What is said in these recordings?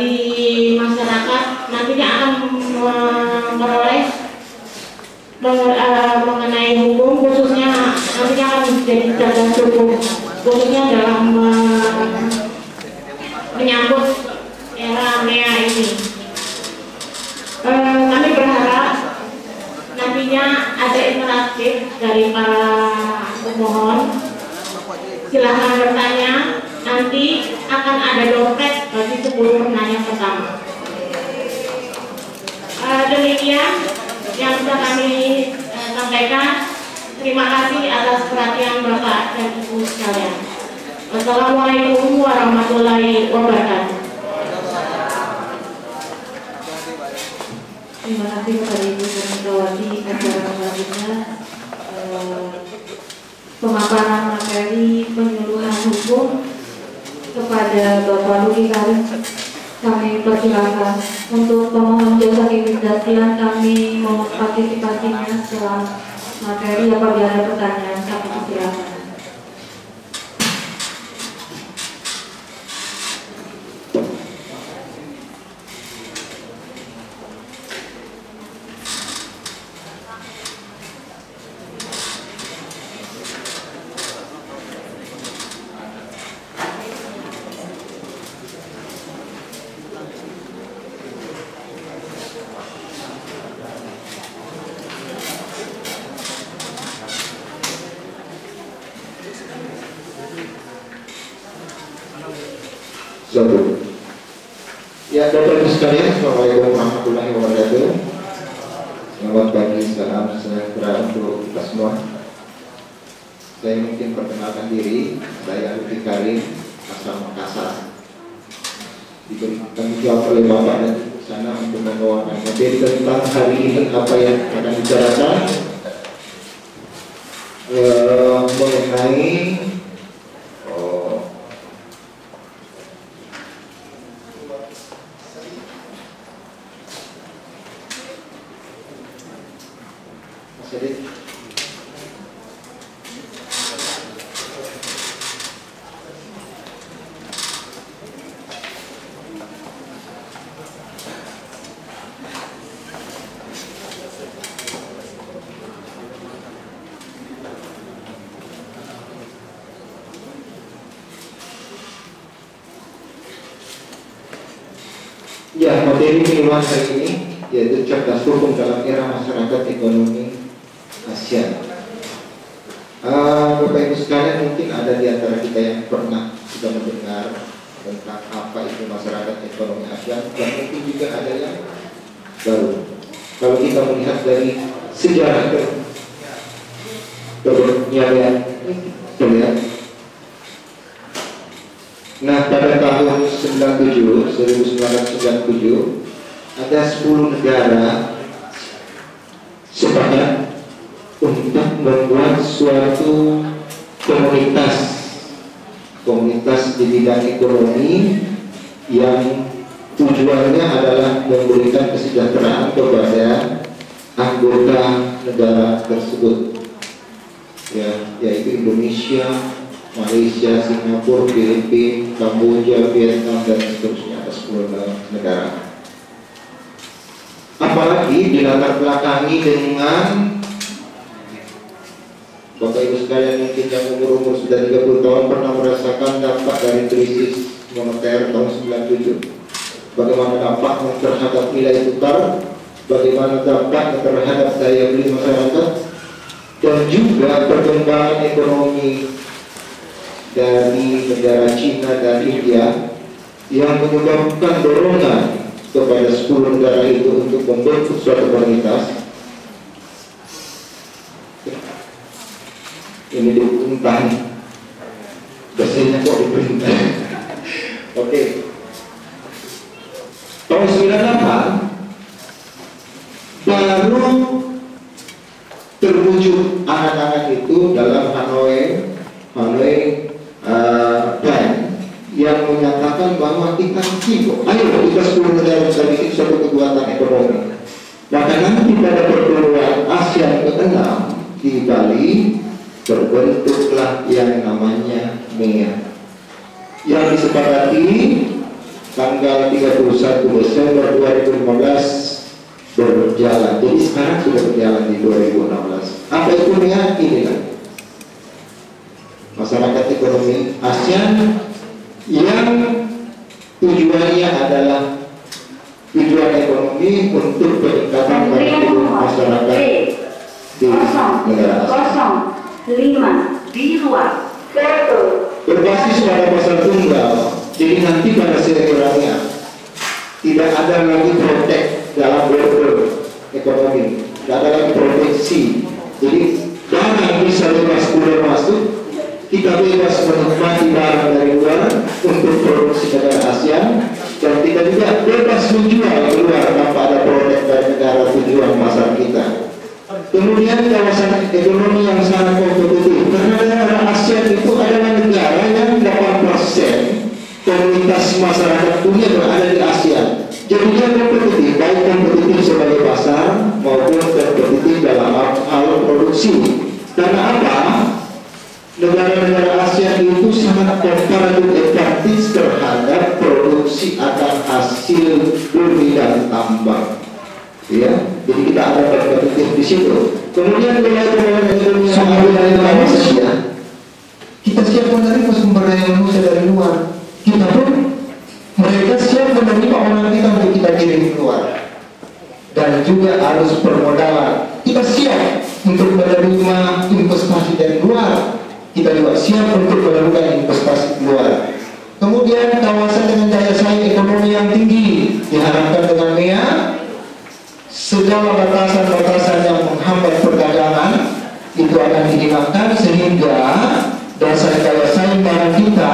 bagi masyarakat nantinya akan memperoleh mengenai hukum, khususnya nantinya akan menjadi cerdas hukum, khususnya dalam menyambut era MEA ini. Kami berharap nantinya ada interaktif dari para pemohon. Silahkan bertanya, nanti akan ada dompet bagi 10 penanya pertama. Demikian yang bisa kami sampaikan. Terima kasih atas perhatian Bapak dan Ibu sekalian. Wassalamualaikum warahmatullahi wabarakatuh. Terima kasih kepada Ibu Kementerian acara selanjutnya, pemaparan materi penyuluhan hukum kepada Bapak Luki Karim. Kami persilakan untuk pemohon jasa keimigrasian, kami mohon partisipasinya setelah materi. Apabila ada pertanyaan, kami persilakan. Ya, Bapak Ibu sekalian, Assalamualaikum warahmatullahi wabarakatuh. Selamat pagi, salam sejahtera untuk kita semua. Saya mungkin perkenalkan diri, saya Luki Karim, asal Makassar. Diberi tanggung jawab oleh Bapak dan Ibu sana untuk membawakan materi tentang hari ini apa yang akan dibicarakan mengenai ya, materi penyuluhan hari ini yaitu cerdas hukum dalam era masyarakat ekonomi ASEAN. Bapak Ibu sekalian, mungkin ada di antara kita yang pernah sudah mendengar tentang apa itu masyarakat ekonomi ASEAN, dan mungkin juga ada yang baru. Kalau kita melihat dari sejarah terlihat. Nah, pada tahun 1997 ada 10 negara sepakat untuk membuat suatu komunitas di bidang ekonomi yang tujuannya adalah memberikan kesejahteraan kepada anggota negara tersebut, ya, yaitu Indonesia, Malaysia, Singapura, Filipina, Kamboja, Vietnam, dan seterusnya. Ada 10 negara. Apalagi dilatar belakangi dengan Bapak Ibu sekalian mungkin yang umur sudah 30 tahun pernah merasakan dampak dari krisis moneter tahun 97. Bagaimana dampaknya terhadap nilai tukar, bagaimana dampaknya terhadap daya beli masyarakat, dan juga perkembangan ekonomi dari negara Cina dan India yang menyebabkan dorongan kepada 10 negara itu untuk membentuk suatu komunitas. Ini diperintah, biasanya kok diperintah. Oke. Tahun 98 baru terwujud anak-anak itu dalam Hanoi Plan yang menyatakan bahwa kita ayo kita 10 negara bisa bikin suatu kekuatan ekonomi. Maka nanti pada pertemuan ASEAN ke-6 di Bali terbentuklah yang namanya MEA, yang disepakati tanggal 31 Desember 2015 berjalan. Jadi sekarang sudah berjalan di 2016. Apa itu ya? Inilah masyarakat ekonomi ASEAN yang tujuannya adalah tujuan ekonomi untuk peningkatan kehidupan masyarakat di negara ASEAN. 05 di luar Berbasis pada pasar tunggal. Jadi nanti pada sekiranya tidak ada lagi protek dalam border ekonomi, tidak ada lagi proteksi. Jadi barang bisa bebas keluar masuk, kita bebas menikmati barang dari luar untuk produksi negara ASEAN, dan kita juga bebas menjual keluar tanpa ada protek dari negara tujuan pasar kita. Kemudian kawasan ekonomi yang sangat kompetitif, karena negara ASEAN itu adalah negara yang 8% komunitas masyarakat dunia berada di ASEAN. Jadi dia kompetitif, baik kompetitif sebagai pasar maupun kompetitif dalam hal produksi. Karena apa? Negara-negara ASEAN itu sangat comparative advantage terhadap produksi akan hasil bumi dan tambang. Ya, jadi kita ada kompetitif di situ. Kemudian wilayah ekonomi dari Malaysia, kita siap menerima sumber daya manusia dari luar. Kita pun, mereka siap menerima orang kita untuk kita kirim keluar. Dan juga harus permodalan. Kita siap untuk menerima investasi dari luar. Kita juga siap untuk melakukan investasi keluar. Kemudian kawasan dengan daya saing ekonomi yang tinggi diharapkan dengan MEA, segala batasan-batasan yang menghambat perdagangan itu akan dihilangkan sehingga dasar daya saing barang kita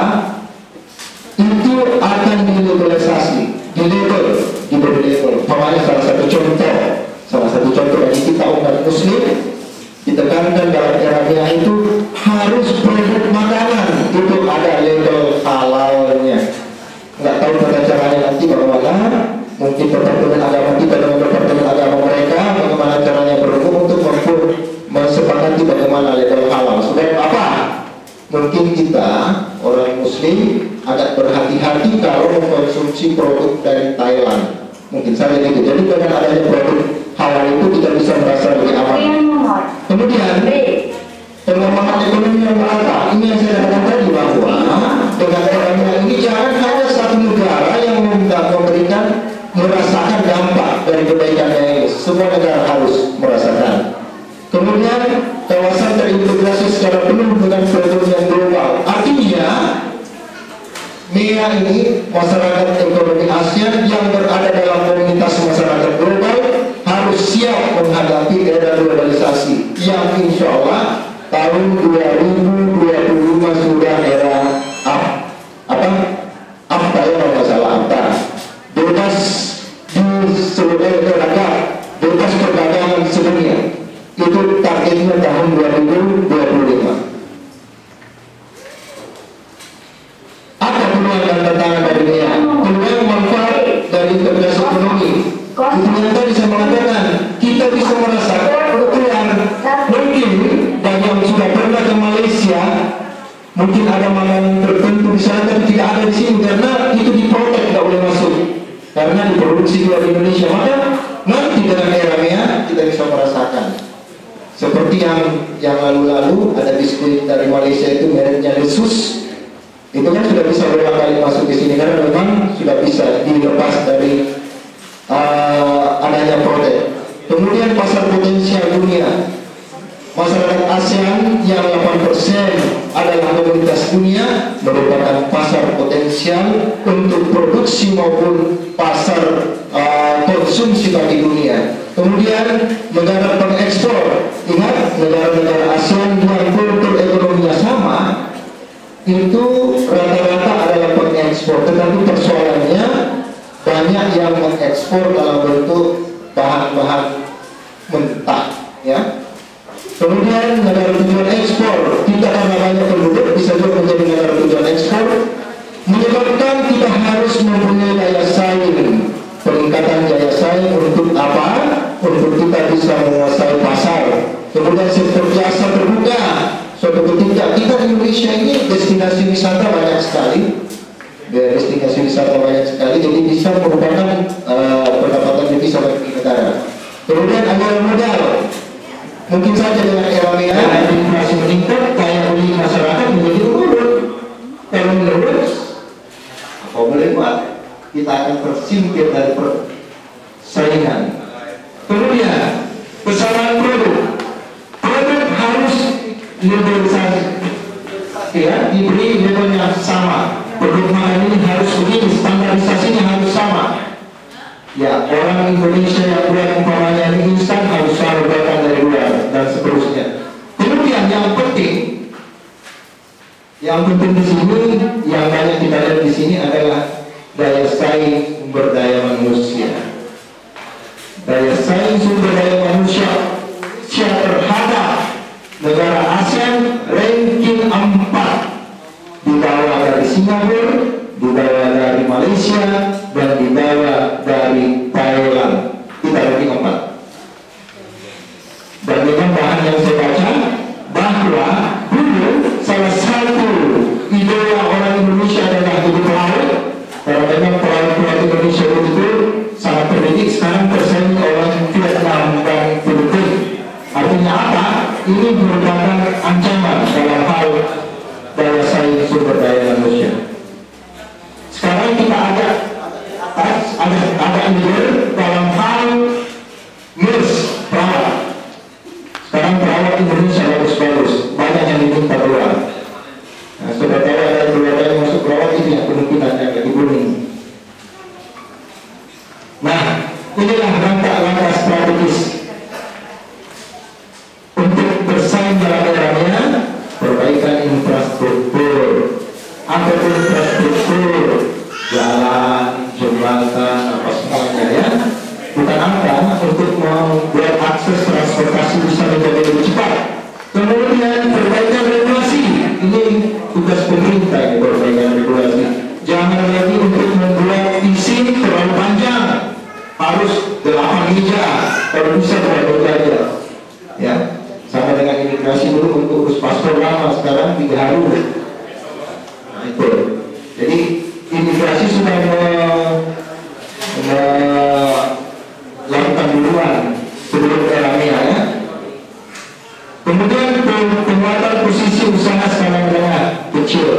itu akan dilokalisasi, diberi label. Pokoknya salah satu contoh bagi kita umat muslim ditekankan dalam era itu harus produk makanan itu ada label halalnya. Nggak tahu pada caranya nanti bagaimana, mungkin departemen agama kita dengan departemen agama mereka bagaimana caranya berhukum untuk mensepakati bagaimana label halal. Supaya apa? Mungkin kita orang muslim agak berhati-hati kalau mengkonsumsi produk dari Thailand. Mungkin saja gitu. Jadi dengan adanya produk halal itu kita bisa merasa lebih aman. Kemudian pengembangan ekonomi yang merata. Ini yang saya katakan tadi bahwa dengan ekonomi ini jangan hanya satu negara yang memberikan merasakan dampak dari kebaikannya ini. Semua negara harus merasakan. Kemudian kawasan terintegrasi secara penuh dengan perekonomian global. Artinya MEA ini masyarakat ekonomi ASEAN yang berada dalam komunitas masyarakat global harus siap menghadapi era globalisasi yang insya Allah tahun 2025 sudah era apa ya kalau nggak salah bebas di seluruh masyarakat, bebas perdagangan sedunia. Itu targetnya tahun 2025. Apa peluang dan tantangan dari MEA? Peluang manfaat dari integrasi ekonomi. Itu yang tadi saya mengatakan, kita bisa merasakan peluang. Mungkin bagi yang sudah pernah ke Malaysia, mungkin ada makanan tertentu di sana tapi tidak ada di sini karena itu diprotek, tidak boleh masuk karena diproduksi di Indonesia. Maka nanti dengan era MEA kita bisa merasakan. Seperti yang lalu-lalu ada biskuit dari Malaysia itu mereknya Lesus, itu kan sudah bisa beberapa kali masuk di sini karena memang sudah bisa dilepas dari adanya protek. Kemudian pasar potensial dunia, masyarakat ASEAN yang 8% adalah komunitas dunia merupakan pasar potensial untuk produksi maupun pasar konsumsi bagi dunia. Kemudian negara pengekspor, ingat negara-negara ASEAN yang kultur ekonominya sama itu rata-rata adalah pengekspor, tetapi persoalannya banyak yang mengekspor dalam bentuk bahan-bahan mentah, ya. Kemudian negara tujuan ekspor, kita karena banyak penduduk bisa juga menjadi negara tujuan ekspor, menyebabkan kita harus mempunyai daya saing. Peningkatan daya saing untuk apa? Untuk kita bisa menguasai pasar. Kemudian sektor jasa terbuka. Suatu ketika kita di Indonesia ini destinasi wisata banyak sekali, destinasi wisata banyak sekali, jadi bisa merupakan pendapatan devisa bagi negara. Kemudian ada modal, mungkin saja dengan era dan inflasi meningkat, daya beli masyarakat menjadi menurun. Kalau menurun, apa boleh buat? Kita akan tersingkir dari persaingan. Kemudian persamaan produk harus liberalisasi, ya, diberi label yang sama. Produk mahal ini harus begini, standarisasinya harus sama. Ya, orang Indonesia yang buat umpamanya ini instan harus selalu datang dari luar dan seterusnya. Kemudian yang penting di sini, yang banyak kita lihat di sini adalah daya saing sumber daya manusia. Daya saing sumber daya manusia terhadap negara ASEAN ranking 4, di bawah dari Singapura, di bawah dari Malaysia, dan di bawah dari Thailand. Kita ranking 4. Dan memang bahan yang saya baca bahwa dulu salah satu idola orang Indonesia adalah hidup laut, karena memang pelaut Indonesia itu sangat terdidik. Sekarang tersaing oleh Vietnam dan Filipina. Artinya apa? Ini merupakan ancaman dalam hal daya saing sumber daya manusia. Sekarang kita ada leader dalam hal nurse, perawat. Sekarang perawat Indonesia bagus-bagus, banyak yang diminta keluar. Nah, sudah tahu ada keluarga yang masuk perawat ini, kemungkinan yang lagi booming. Nah, inilah langkah-langkah strategis untuk bersaing dalam eranya. Perbaikan infrastruktur. Apa itu infrastruktur? Jalan, jembatan, apa semuanya, ya. Bukan angka, untuk membuat akses transportasi bisa menjadi lebih cepat. Kemudian perbaikan regulasi. Ini tugas pemerintah, ini perbaikan regulasi. Jangan lagi untuk membuat izin terlalu panjang, harus 8 meja, kalau bisa 2 meja, ya. Sama dengan imigrasi dulu untuk urus paspor lama, sekarang 3 hari. Nah itu. Jadi imigrasi sudah melakukan duluan sebelum eranya, ya. Kemudian penguatan posisi usaha skala menengah kecil.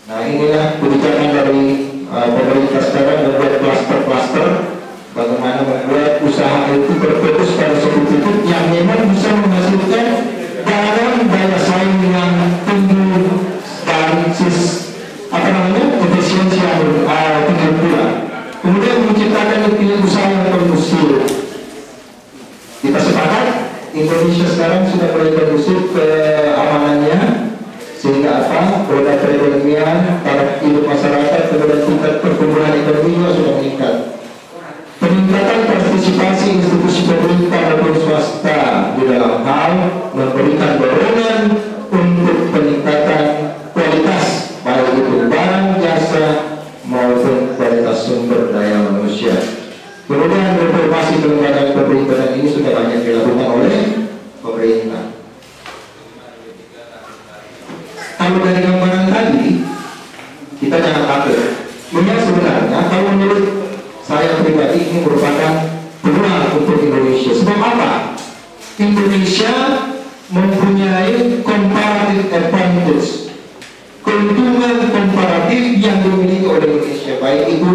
Nah inilah kebijakan dari pemerintah sekarang, membuat klaster-klaster. Bagaimana membuat usaha itu berfokus pada suatu titik yang memang bisa menghasilkan dalam daya saing yang tinggi dan efisiensi yang tinggi pula. Kemudian menciptakan iklim usaha yang kondusif. Kita sepakat Indonesia sekarang sudah mulai kondusif keamanannya, sehingga apa? Roda perekonomian, taraf hidup masyarakat, kemudian tingkat pertumbuhan ekonomi sudah meningkat. Peningkatan partisipasi institusi pemerintah maupun swasta di dalam hal memberikan dorongan untuk peningkatan kualitas baik itu barang, jasa maupun kualitas sumber daya manusia. Kemudian reformasi kelembagaan pemerintahan ini sudah banyak dilakukan oleh pemerintah. Kalau dari gambaran tadi, kita jangan takut. Memang sebenarnya kalau menurut saya pribadi ini merupakan peluang untuk Indonesia. Sebab apa? Indonesia mempunyai comparative advantage, keuntungan komparatif yang dimiliki oleh Indonesia, baik itu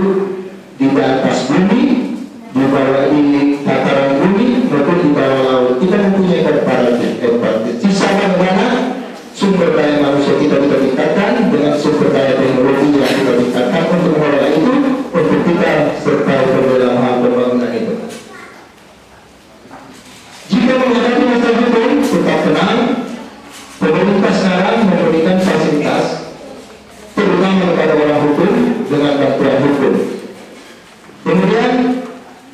di atas bumi, di bawah di dataran bumi, maupun di bawah laut. Kita mempunyai comparative advantage. Sisa mana sumber daya manusia kita tingkatkan dengan sumber daya teknologi yang kita tingkatkan untuk mengelola itu, untuk kita serta dalam hal pembangunan itu. Jika menghadapi masa hukum, tetap tenang. Pemerintah sekarang memberikan fasilitas, terutama kepada orang hukum dengan bantuan hukum. Kemudian,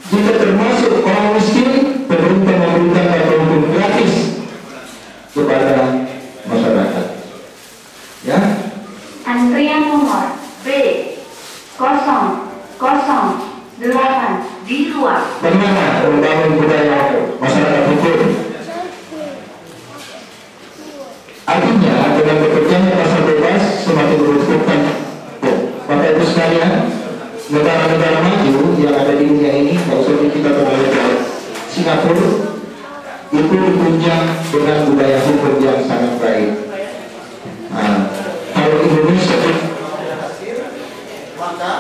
jika termasuk orang miskin, pemerintah memberikan bantuan hukum gratis kepada masyarakat. Ya. Antrian nomor B008 di luar. Bagaimana membangun budaya masyarakat hukum? Artinya dengan bekerjanya pasar bebas semakin meruntuhkan negara-negara maju yang ada di dunia ini, kalau seperti kita terlalu jauh, Singapura itu ditunjang dengan budaya hukum yang sangat baik. Nah, kalau Indonesia maka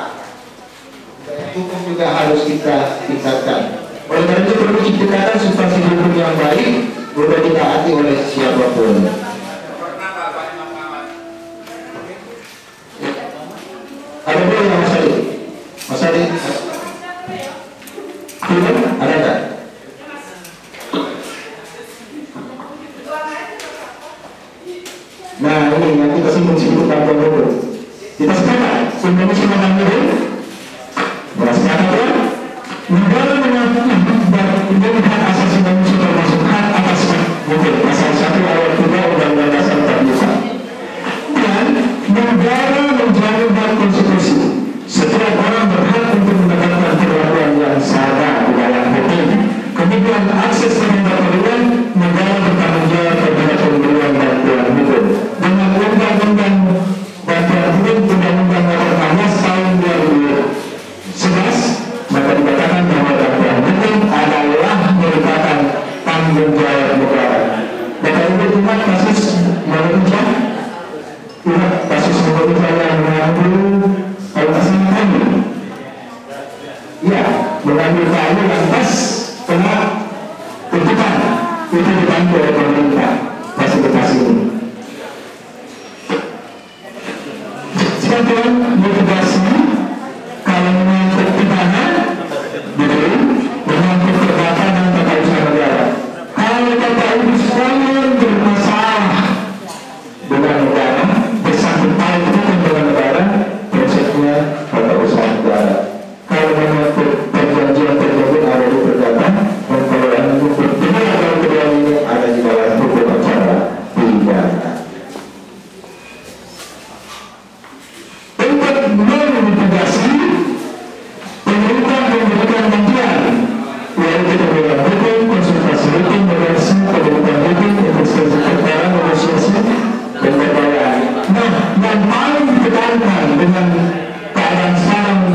hukum juga harus kita tingkatkan. Oleh karena itu perlu diciptakan substansi hukum yang baik, mudah ditaati oleh siapapun. Ada boleh yang Mas Adi? Mas Adi? Ada enggak? Nah ini yang kita singgung-singgung tentang hukum. Kita sepakat, Indonesia mengambil sepakat ya? Negara mengatur hak asasi manusia termasuk hak atas hukum pasal 1 ayat 3 Undang-Undang Dasar 45. Dan negara menjamin hak konstitusi. Setiap orang berhak untuk mendapatkan perlakuan yang sama di dalam hukum. Kemudian akses terhadap peradilan, negara bertanggung jawab terhadap pemberian bantuan hukum. Dengan undang-undang bantuan hukum Undang-Undang Nomor 16 Tahun 2011, maka dikatakan bahwa bantuan hukum adalah merupakan tanggung jawab negara. Maka itu cuma kasus Malaysia, kasus Malaysia yang mengambil kayu, ya mengambil kayu lantas kena tuntutan, itu dibantu oleh pemerintah fasilitas ini. Sekarang mitigasi kalau menyangkut pidana, menyangkut perdata dan tata usaha negara. Kalau tata usaha bermasalah dengan negara, bersangkut paut dengan negara, prosesnya tata usaha negara. Kalau menyangkut perjanjian ada di perdata, dan kalau yang menyangkut pidana atau pidana ini ada di dalam hukum acara pidana. Untuk memitigasi, pemerintah memberikan bantuan, yaitu pemberian hukum, konsultasi hukum, mediasi, pemberian hukum, investigasi perkara, negosiasi, dan pembayaran. Nah, yang paling ditekankan dengan keadaan sekarang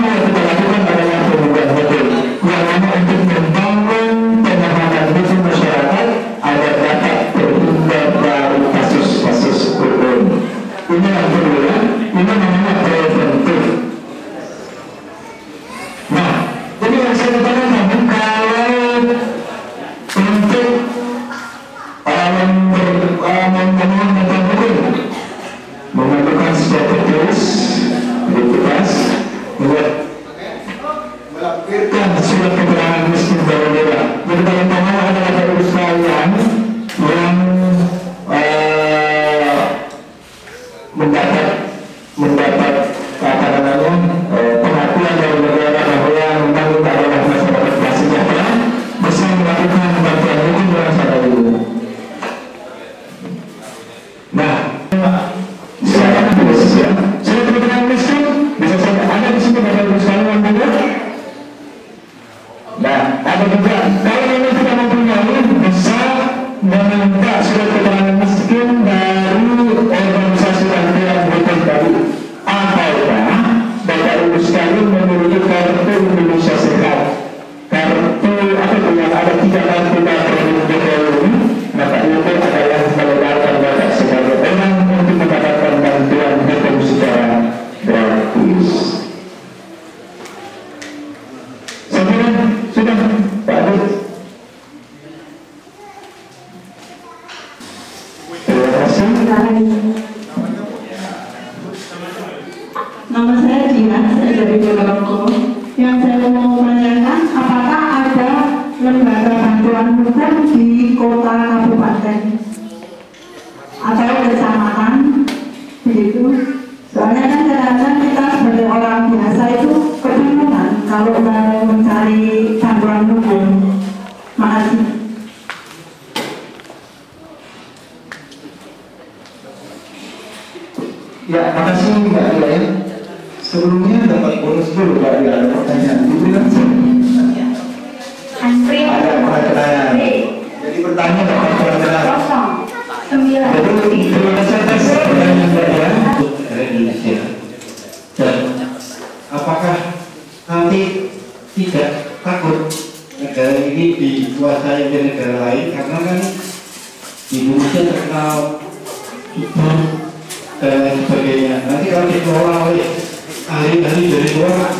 yang kita lakukan adalah pemberian hukum, yang mana untuk membangun pemahaman hukum masyarakat agar dapat terhindar dari kasus-kasus hukum. Ini yang kedua, ini namanya preventif. Nah, jadi yang saya katakan kalau untuk memenuhi hukum, mengajukan suatu tulis, identitas, melampirkan surat keterangan miskin daerah. Jadi kalau pemahaman adalah dari sekalian yang mendapat apa namanya pengakuan dari negara bahwa memang kita adalah masyarakat kelas sejahtera bisa melakukan bantuan hukum dalam cara ini. Nah, silakan dulu ya. Saya teman-teman miskin bisa saya ada di sini Bapak Ibu sekalian juga. tidak takut negara ini dikuasai oleh negara lain, karena kan Indonesia terkenal subur dan sebagainya. Nanti kalau dikelola oleh ahli-ahli dari luar,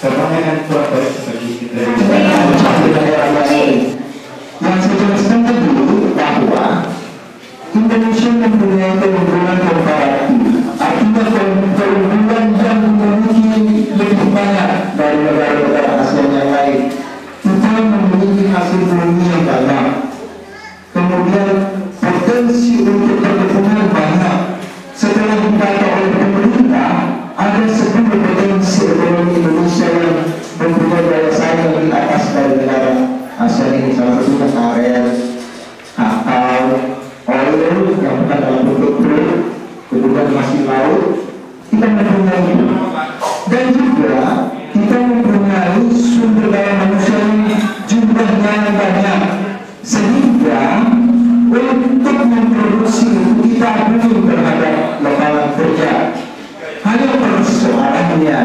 gampangnya kan kurang baik bagi kita. Yang saya jelaskan dulu bahwa Indonesia mempunyai keunggulan komparatif, artinya keunggulan yang memiliki lebih banyak dari negara-negara ASEAN yang lain. Kita memiliki hasil bumi yang banyak, kemudian potensi untuk perkebunan banyak. Setelah ditata oleh pemerintah, ada 10 potensi ekonomi Indonesia yang mempunyai daya saing di atas dari negara ASEAN ini. Salah satunya karet, kakao, oil yang bukan dalam bentuk crude, kemudian masih laut, kita mempunyai itu. Dan juga kita mempunyai sumber daya manusia yang jumlahnya banyak, sehingga untuk memproduksi kita belum terhadap lapangan kerja. Hanya persoalannya,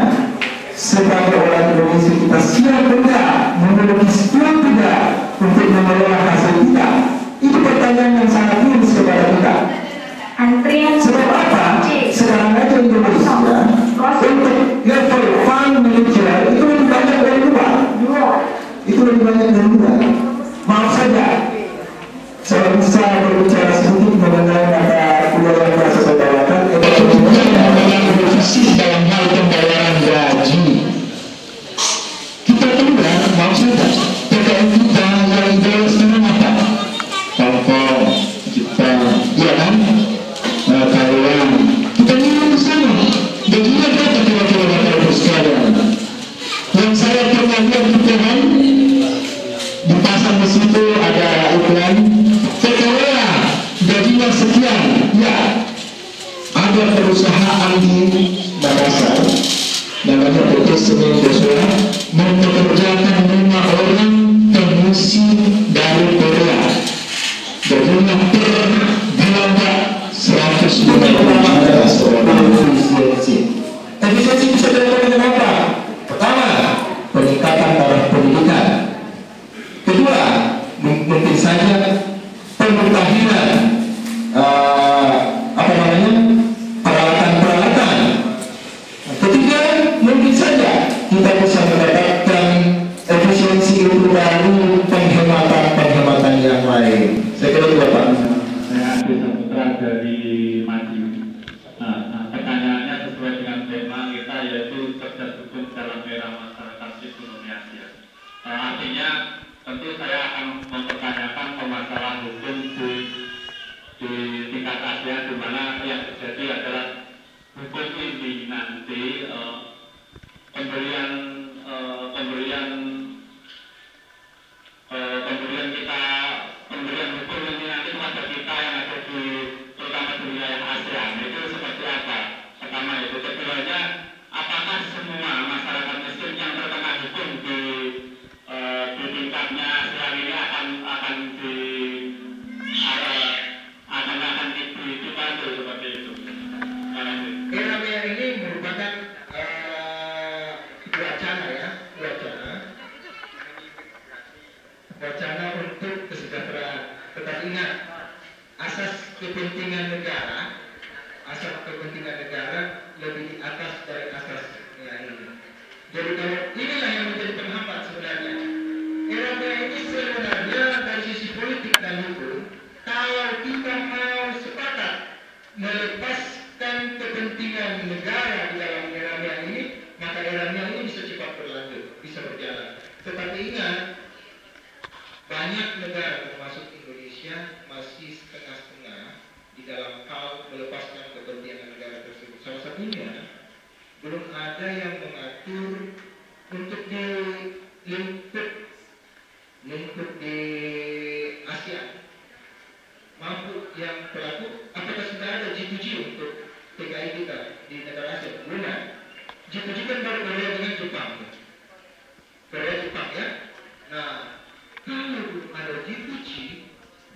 sebagai orang Indonesia kita siap tidak, memiliki skill tidak untuk mengelola hasil kita. Itu pertanyaan yang sangat luas kepada kita. Sebab apa? Sekarang aja Indonesia untuk level fund manager itu lebih banyak dari luar. Itu lebih banyak dari luar. Maaf saja, saya bisa berbicara sedikit mengenai mata kuliah yang merasa saya bawakan. Defisit dalam hal pembayaran gaji. Kita tunda, maaf saja, PKN kita yang ideal sekarang apa? Telkom, Jepang, ya kan? Taiwan. Kita minum ke sana. Gajinya berapa kira-kira Bapak Ibu sekalian? Yang saya pernah lihat iklan dipasang di situ ada iklan PKWA gajinya sekian. Ya, ada perusahaan di Makassar namanya PT Semen Joshua mempekerjakan 5 orang teknisi dari Korea. Gajinya per bulan 100 efisiensi bisa dilakukan dengan apa? Pertama, peningkatan taraf pendidikan. Kedua, mungkin saja pemutahiran peralatan-peralatan. Ketiga, mungkin saja kita bisa mendapatkan efisiensi itu dari penghematan yang lain. Saya kira itu Bapak. Saya ambil seputar dari Maju. Nah, pertanyaannya sesuai dengan tema kita, yaitu cerdas hukum dalam era masyarakat ekonomi Asia. Artinya tentu saya akan mempertanyakan permasalahan hukum di tingkat Asia, di mana yang terjadi adalah hukum ini nanti pemberian hukum ini nanti kepada kita yang ada di terutama di wilayah ASEAN itu seperti apa? Pertama itu. Keduanya, apakah semua masyarakat miskin yang terkena hukum di tingkatnya ASEAN ini akan dibantu seperti itu? Era ini merupakan wacana untuk kesejahteraan. Tetapi ingat, asas kepentingan negara lebih di atas dari asas ini. Jadi kalau inilah yang menjadi penghambat sebenarnya. Era ini sebenarnya dari sisi politik dan hukum, kalau kita mau sepakat melepaskan kepentingan negara di dalam era ini, maka era ini bisa cepat berlanjut, bisa berjalan. Tetapi ingat, banyak negara termasuk Indonesia masih setengah-setengah di dalam hal melepaskan kepentingan negara tersebut. Salah satunya, belum ada yang mengatur untuk di lingkup di ASEAN. Mampu yang pelaku, apakah sudah ada G2G untuk TKI kita di negara ASEAN? Belum ada. G2G kan baru Korea dengan Jepang. Ya. Nah, kalau belum ada G2G,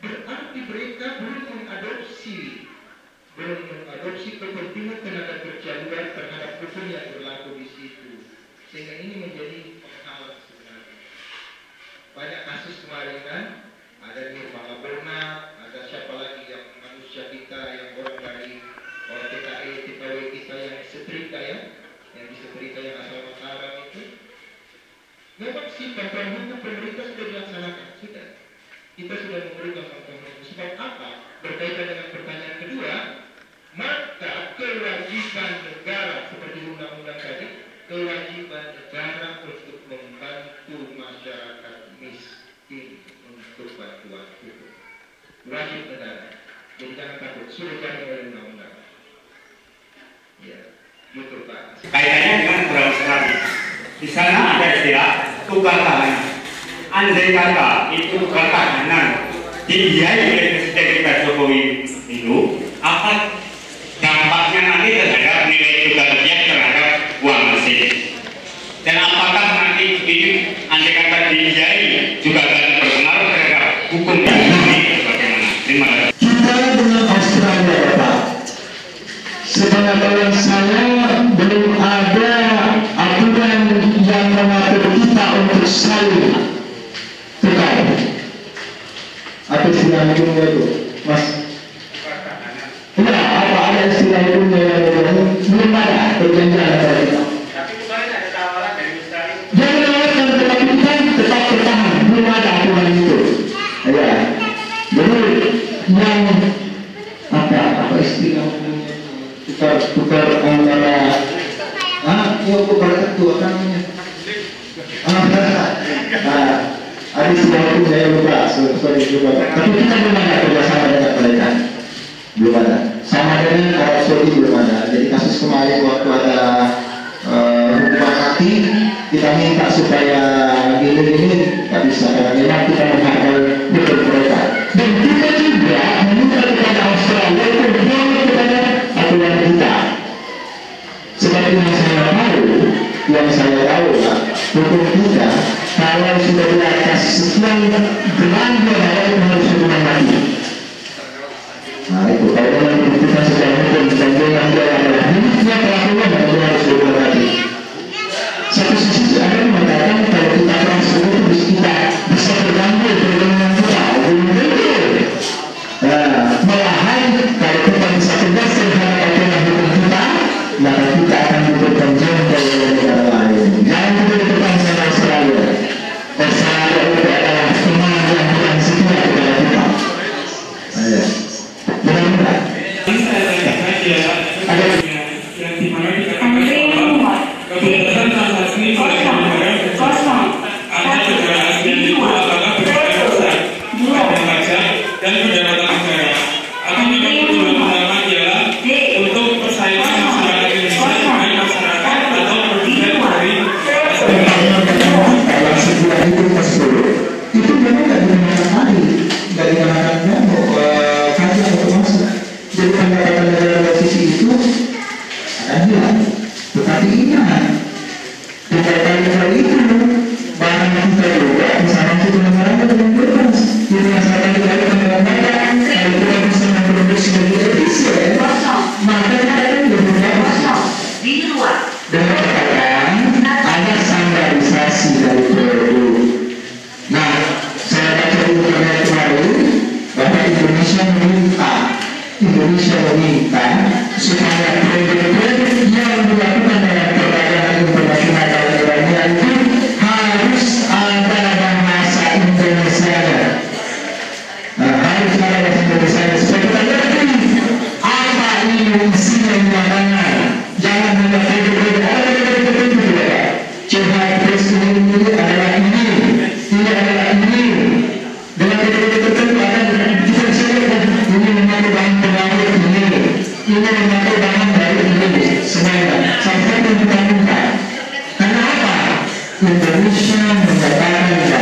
berarti mereka belum mengadopsi kepentingan tenaga kerja luar terhadap hukum yang berlaku di situ. Sehingga ini menjadi penghambat kemarin kan, ada Nirmala Bernat, ada siapa lagi yang manusia kita yang orang dari TKE, TKW kita yang setrika ya, yang di setrika yang asal Mataram itu. Memang sih bantuan hukum pemerintah sudah dilaksanakan, sudah. Kita sudah memberikan bantuan hukum. Sebab apa? Berkaitan dengan pertanyaan kedua, maka kewajiban negara seperti undang-undang tadi, kewajiban negara untuk membantu masyarakat miskin untuk bantuan hukum. Wajib negara. Jadi jangan takut, sudah jadi oleh undang-undang. Ya, betul Pak. Kaitannya dengan kurang sekali. Di sana ada istilah tukar tahanan. Andai kata itu tukar tahanan dibiayai oleh Presiden kita Jokowi itu, apa dampaknya nanti terhadap nilai tukar rupiah terhadap uang asing? Dan apakah nanti ini andai kata dibiayai juga akan berpengaruh terhadap hukum yang ini? Bagaimana? Terima kasih. Kita dengan Australia, Bapak. Sepengetahuan saya belum ada aturan yang mengatur kita untuk saling tukar. Apa istilah hukumnya itu, Mas? Ya, apa ada istilah hukumnya yang belum ada perjanjian antara kita. Tapi kemarin ada tawaran dari Australia. Jangan menawarkan, tetapi kita tetap bertahan. Belum ada aturan itu. Ya, jadi yang apa istilah hukumnya? Tukar antara tukar ketua kan namanya. Ada istilah hukum saya lupa, sorry lupa. Tapi kita belum ada kerjasama dengan mereka, belum ada. Sama dengan Arab Saudi belum ada. Jadi kasus kemarin waktu ada hukuman mati, kita minta supaya ini nggak bisa karena memang kita menghargai hukum mereka. Dan kita juga meminta kepada Australia untuk menolak kepada aturan kita. Seperti yang saya tahu lah, hukum kita kalau sudah di atas sekian belanja itu harus hukuman mati. Nah itu kalau memang dibuktikan secara hukum dan dengan dia adalah miliknya pelakunya dan dia harus hukuman mati. Satu sisi ada yang mengatakan kalau kita transfer itu kita bisa terganggu dengan kita, belum tentu. Malahan kalau kita bisa tegas terhadap aturan hukum kita, maka kita akan diberikan contoh oleh negara lain. Jangan kita diberikan sama Australia. Australia itu adalah teman yang bukan setia kepada kita. Benar-benar. Ada yang dimana dikatakan kebebasan transaksi kosong ada negara ASEAN itu apakah berkesan pada pajak dan pendapatan negara atau memang tujuan utama ialah untuk persaingan masyarakat Indonesia dengan masyarakat atau produsen dari dalam sebuah hidup tersebut itu memang tidak digunakan lagi, tidak digunakan kajian atau masa. Jadi pendapatan dari sisi itu akan hilang. Tetapi ingat, pendapatan itu barang kita juga misalnya kita mengharapkan dengan bebas. Jadi masyarakat kita itu mengatakan kalau kita bisa memproduksi lebih efisien, maka kita akan lebih bagus. Dengan katakan ada standarisasi dari produk. Nah, saya baca di internet kemarin bahwa Indonesia meminta supaya produk-produk yang dilakukan dalam perdagangan internasional dalam Indonesia itu harus ada bahasa Indonesia. Harus ada bahasa Indonesia supaya kita ngerti apa ini isinya yang mana. Jangan hanya produk-produk coba terus ini adalah ini adalah ini dengan produk-produk tertentu akan diferensiasikan ini memakai bahan pengawet ini memakai bahan dari ini semuanya sampai kita minta. Karena apa? Indonesia mengatakan